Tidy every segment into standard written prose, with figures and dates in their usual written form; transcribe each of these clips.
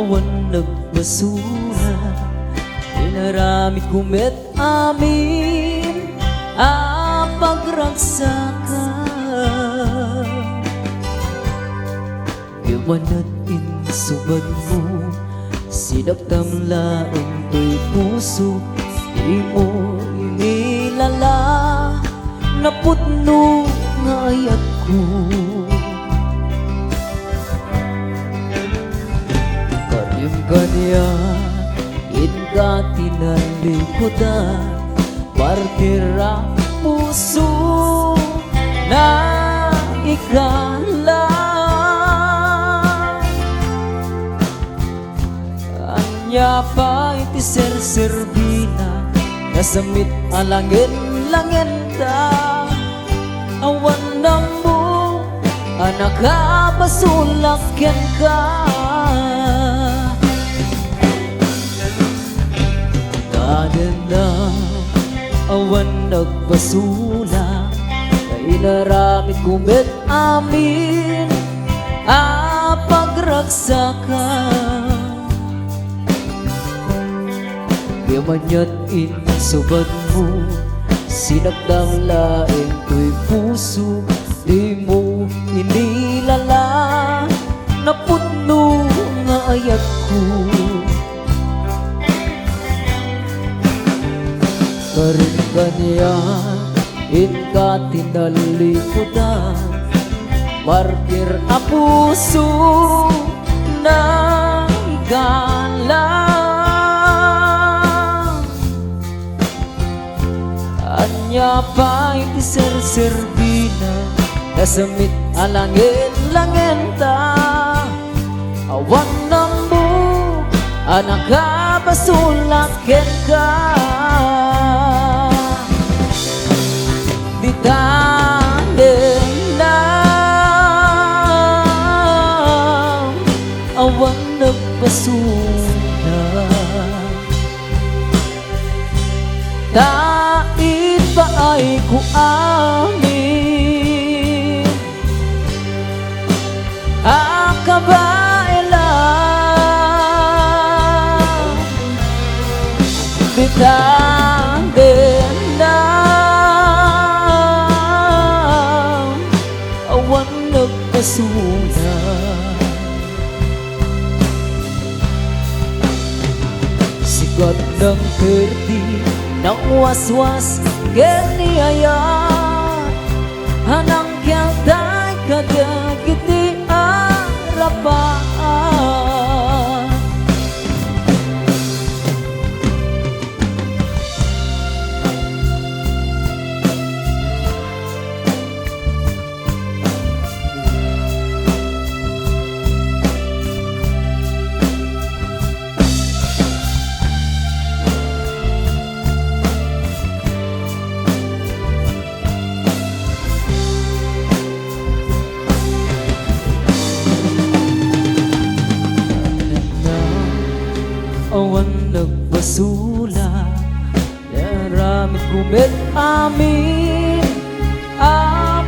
awan nagbasura, inaramid kumet amin pagragsakan. Iwanat insubad mo, sinagtam laeng to'y puso, di mo inilala, naputno nga ayat ko. Karim kanya, inka tinalikodan, partira puso na ikala. Anya pa iti ser-servina, nasamit alangin-langin ka. Awan na mo, anak basulaken ka. Tanan na awan nagbasula, kainaramid kumet amin pagragsakan. Yamanyat insubad mo, sinagdang laeng to'y puso, di mo inilala, naputno nga ayat ko. Karin kanya, inka tinalikodan, martir a puso na igala. Anya pa iti ser-servina, nasamit alangin-langin ta. Awan na mo, anak basulaken ka. Di tanin na awan nagbasula, tait ba ay ku amin akabaila. Bitangin na awan nagbasula, sigat ng perdi ng waswas ganiyayat, hanang kyaltay kadagiti arapaan. Awan nagbasula, naramid kumet amin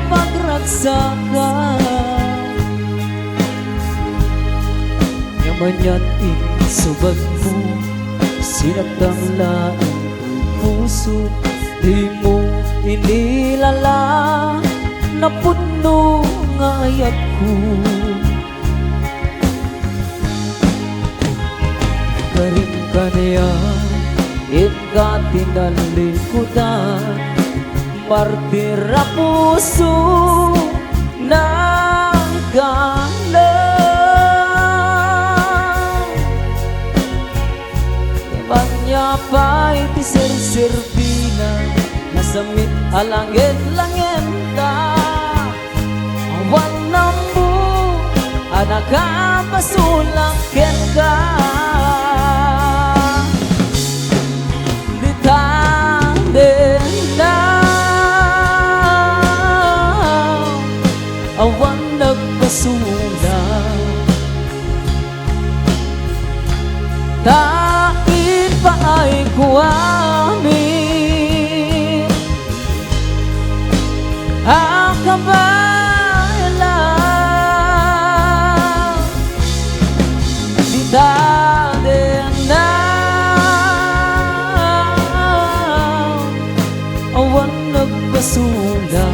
pagragsakan. Yamanyat insubad mo, sinagdang laeng puso, di mo inilala, naputno nga ayat ko. Karin kanya, inka tinalikodan, martir a puso na igala. Imanya pa iti ser-servina, nasamit alangin-langin ka. Awan na mo, anak basulaken ka. Awan nagbasula, tait pa ay ku amin akabaila. Di sila.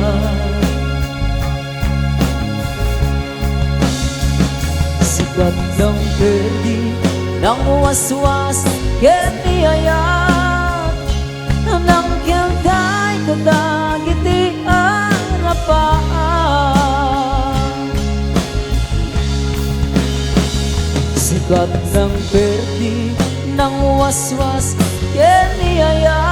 Sikat ng perdi ng waswas keniyayat nang kiyagday kadagiti arapaan. Sikat ng perdi ng waswas keniyayat